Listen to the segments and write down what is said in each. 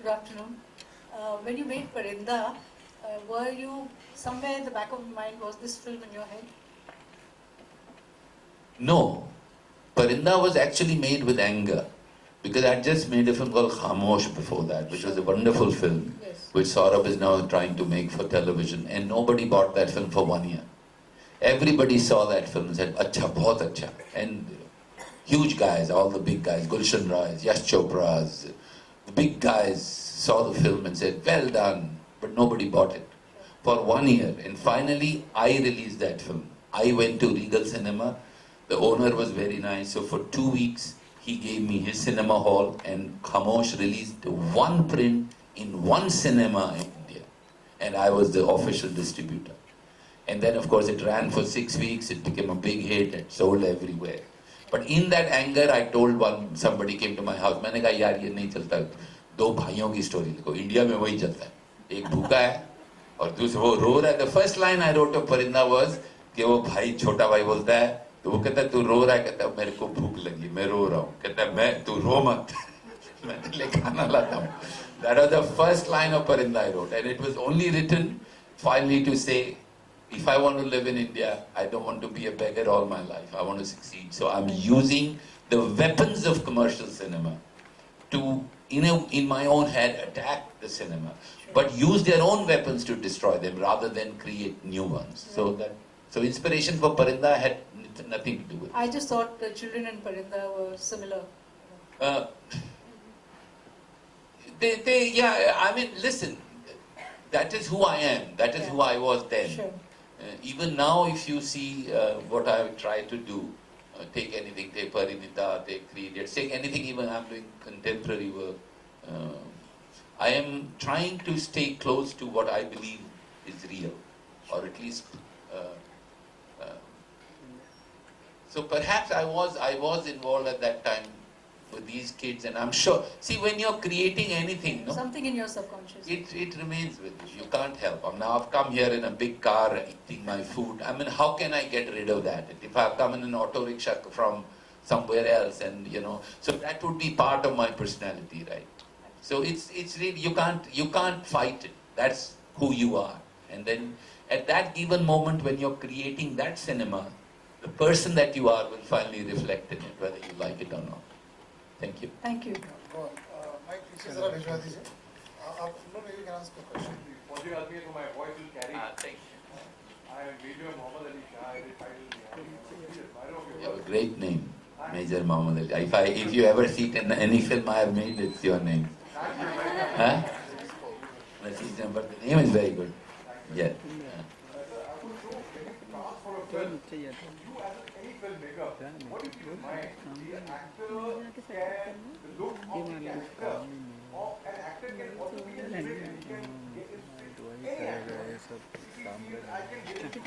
Good afternoon. When you made Parinda, were you somewhere in the back of your mind, was this film in your head? No. Parinda was actually made with anger. Because I had just made a film called Khamosh before that, which was a wonderful film, Yes. which Saurabh is now trying to make for television. And nobody bought that film for 1 year. Everybody saw that film and said, Acha, bahut acha. And huge guys, all the big guys, Gulshan Roy's, Yash Chopra's, the big guys saw the film and said, well done, but nobody bought it for 1 year. And finally, I released that film. I went to Regal Cinema. The owner was very nice. So for 2 weeks, he gave me his cinema hall, and Khamosh released one print in one cinema in India. And I was the official distributor. And then, of course, it ran for 6 weeks. It became a big hit. It sold everywhere. But in that anger, I told somebody came to my house. मैंने कहा यार ये नहीं चलता. दो भाइयों की story लिखो. इंडिया में वही चलता है. एक भूखा है और दूसरा वो रो रहा है. The first line I wrote of Parinda was कि वो भाई छोटा भाई बोलता है. तो वो कहता है तू रो रहा है. कहता है मेरे को भूख लगी. मैं रो रहा हूँ. कहता है मैं तू रो मत. मैं तेरे खाना लाता हूँ. That was the first line of Parinda I wrote, and it was only written finally to say, if I want to live in India, I don't want to be a beggar all my life. I want to succeed. So I'm using the weapons of commercial cinema to, in my own head, attack the cinema, but use their own weapons to destroy them rather than create new ones. So inspiration for Parinda had nothing to do with it. I just thought the children in Parinda were similar. I mean, listen, that is who I am. That is who I was then. Sure. Even now, if you see what I try to do, take anything, take Parinita, take Three Idiots, take anything, even I'm doing contemporary work. I am trying to stay close to what I believe is real, or at least. So perhaps I was involved at that time with these kids, and I'm sure. See, when you're creating anything, no, Something in your subconscious. it remains with you. You can't help. Now I've come here in a big car eating my food. I mean, how can I get rid of that? If I've come in an auto rickshaw from somewhere else, and so that would be part of my personality, right? So it's really you can't fight it. That's who you are. And then at that given moment when you're creating that cinema, the person that you are will finally reflect in it, whether you like it or not. Thank you. Thank you. Mike, please जरा भिजवा दीजिए. आप लोग maybe can ask a question. पहुंचे आदमी है तो my voice will carry. Thank you. I am Major Mohammed Ali Shah. I will. You have a great name, Major Mohammed Ali. If you ever see it in any film I have made, it's your name. Huh? But the name is very good. Yeah. What do you keep in mind? The actor can look of the character, or an actor can also be in the film. He can get into any actor. I can get into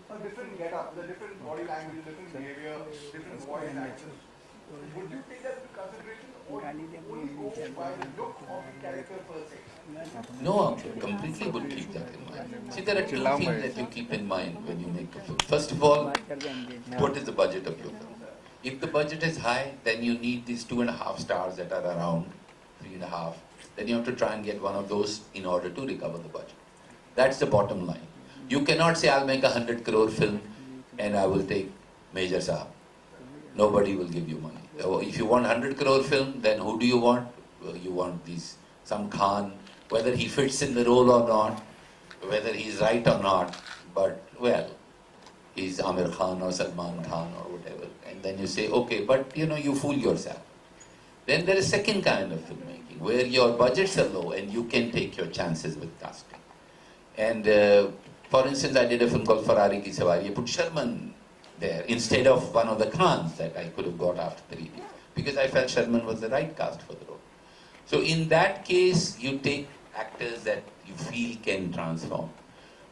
a different get-up, the different body language, different behavior, different voice actions. Would you take that into consideration, or only go by the look of the character per se? No, completely would keep that in mind. See, there are two things that you keep in mind when you make a film. First of all, what is the budget of your film? If the budget is high, then you need these 2.5 stars that are around, 3.5. Then you have to try and get one of those in order to recover the budget. That's the bottom line. You cannot say, I'll make a 100 crore film and I will take Major Saab. Nobody will give you money. If you want 100 crore film, then who do you want? You want some Khan, whether he fits in the role or not, whether he's right or not, but well, he's Amir Khan or Salman Khan or whatever. And then you say, okay, but you fool yourself. Then there is second kind of filmmaking, where your budgets are low and you can take your chances with casting. And for instance, I did a film called Ferrari Ki Savari. I put Sharman there instead of one of the Khans that I could have got after 3 days, because I felt Sharman was the right cast for the role. So in that case, you take actors that you feel can transform.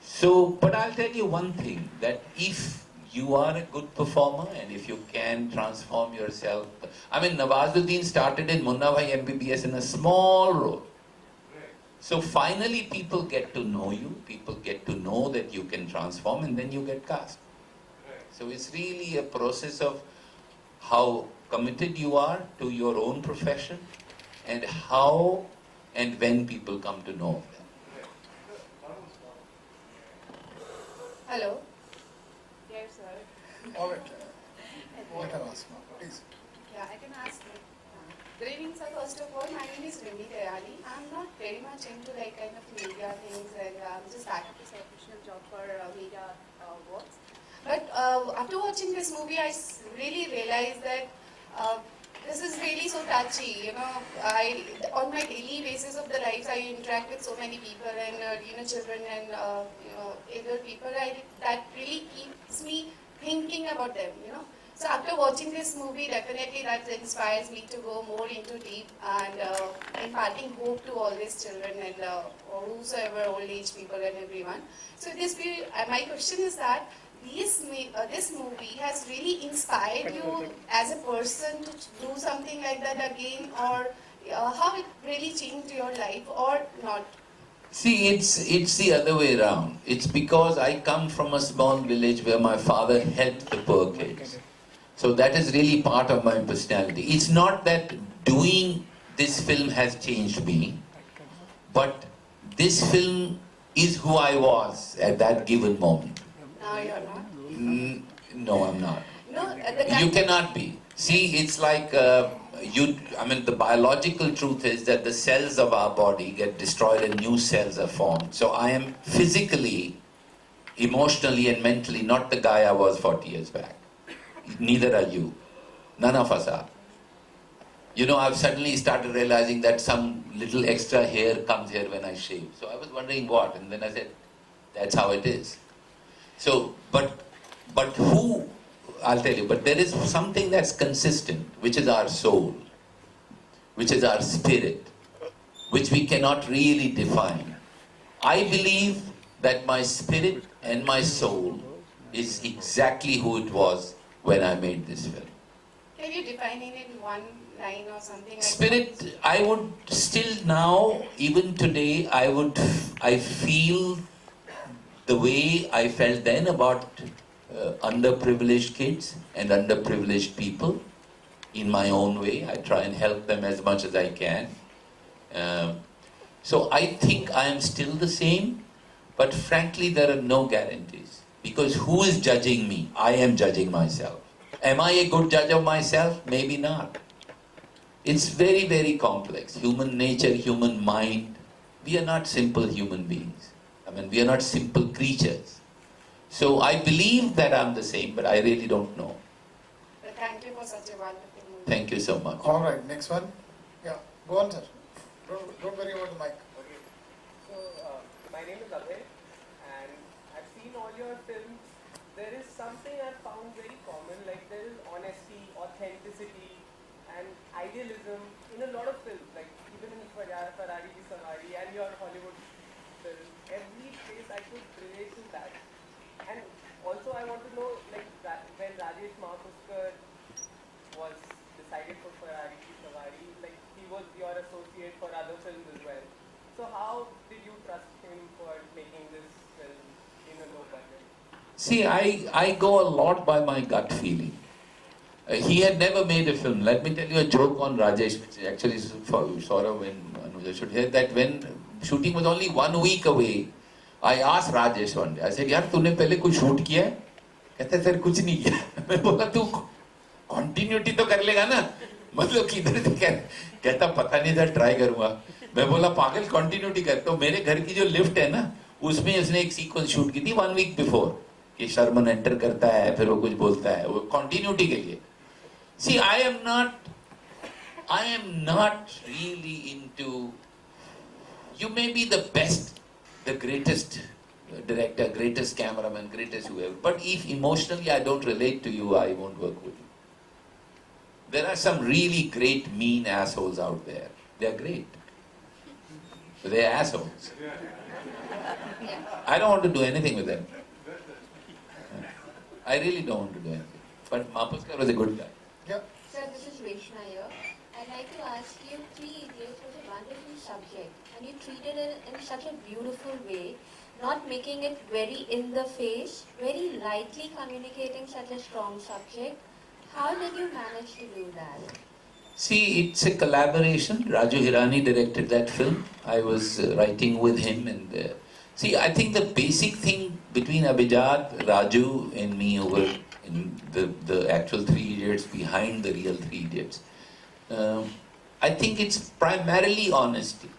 So, but I'll tell you one thing, that if you are a good performer and if you can transform yourself, I mean, Nawazuddin started in Munna Bhai MBBS in a small role. So finally people get to know you, people get to know that you can transform, and then you get cast. So it's really a process of how committed you are to your own profession and how and when people come to know of them. Hello. Yes, sir. All right. Let her ask now, please. Yeah, I can ask. Good evening, sir. First of all, my name is Rimni Dayali. I'm not very much into like kind of media things, and I'm just starting this professional job for media works. But after watching this movie, really realized that this is really so touchy. You know, on my daily basis of the lives, I interact with so many people and children and elder people. That really keeps me thinking about them. So after watching this movie, definitely that inspires me to go more into deep and imparting hope to all these children and whosoever old age people and everyone. So my question is that this movie has really inspired you as a person to do something like that again, or how it really changed your life or not? See, it's the other way around. It's because I come from a small village where my father helped the poor kids. So that is really part of my personality. It's not that doing this film has changed me, but this film is who I was at that given moment. No, you're not. No, I'm not. No, You cannot be. See, it's like, the biological truth is that the cells of our body get destroyed and new cells are formed. So I am physically, emotionally and mentally not the guy I was 40 years back. Neither are you. None of us are. I've suddenly started realizing that some little extra hair comes here when I shave. So I was wondering what, and then I said, that's how it is. So, but I'll tell you, but there is something that's consistent, which is our soul, which is our spirit, which we cannot really define. I believe that my spirit and my soul is exactly who it was when I made this film. Can you define it in one line or something like Spirit, that? I would still now, even today, I feel the way I felt then about underprivileged kids and underprivileged people in my own way. I try and help them as much as I can. So I think I am still the same, but frankly there are no guarantees. Because who is judging me? I am judging myself. Am I a good judge of myself? Maybe not. It's very, very complex. Human nature, human mind. We are not simple human beings. We are not simple creatures. So I believe that I'm the same, but I really don't know. But thank you for such a wonderful movie. Thank you so much. All right, next one. Yeah, go on, sir. Don't worry about the mic. Okay. So, my name is Abhay, and I've seen all your films. There is something I've found very common, like there is honesty, authenticity, and idealism in a lot of films, like even in Ferrari Ki Savari and your Hollywood films. Every place I could relate to that. And also I want to know, like, when Rajesh Mahapuskar was decided for Ferrari Ki Savari, like, he was your associate for other films as well. So how did you trust him for making this film in a low budget? See, I go a lot by my gut feeling. He had never made a film. Let me tell you a joke on Rajesh, which actually Saurav and Anuja should hear, that when shooting was only 1 week away, I asked Rajesh one day, I said, यार तूने पहले कुछ shoot किया है? कहते sir कुछ नहीं किया. मैं बोला तू continuity तो कर लेगा ना? मतलब किधर से कहता पता नहीं सर ट्राई करूँगा. मैं बोला पागल continuity कर. तो मेरे घर की जो लिफ्ट है ना, उसमें उसने एक सीक्वेंस शूट की थी 1 week before. कि शर्मन एंटर करता है, फिर वो कुछ बोलता है, वो continuity के लिए. See, I am not really into, you may be the best, the greatest director, greatest cameraman, greatest whoever, but if emotionally I don't relate to you, I won't work with you. There are some really great mean assholes out there. They are great. But they are assholes. I don't want to do anything with them. I really don't want to do anything. But Mahapuskar was a good guy. Yeah. Sir, this is Reshna here. I'd like to ask you, 3 Idiots was a wonderful subject and you treated it in such a beautiful way, not making it very in the face, very lightly communicating such a strong subject. How did you manage to do that? See, it's a collaboration. Raju Hirani directed that film. I was writing with him, and see, I think the basic thing between Abhijat, Raju, and me over in the actual Three Idiots behind the real Three Idiots, I think it's primarily honesty.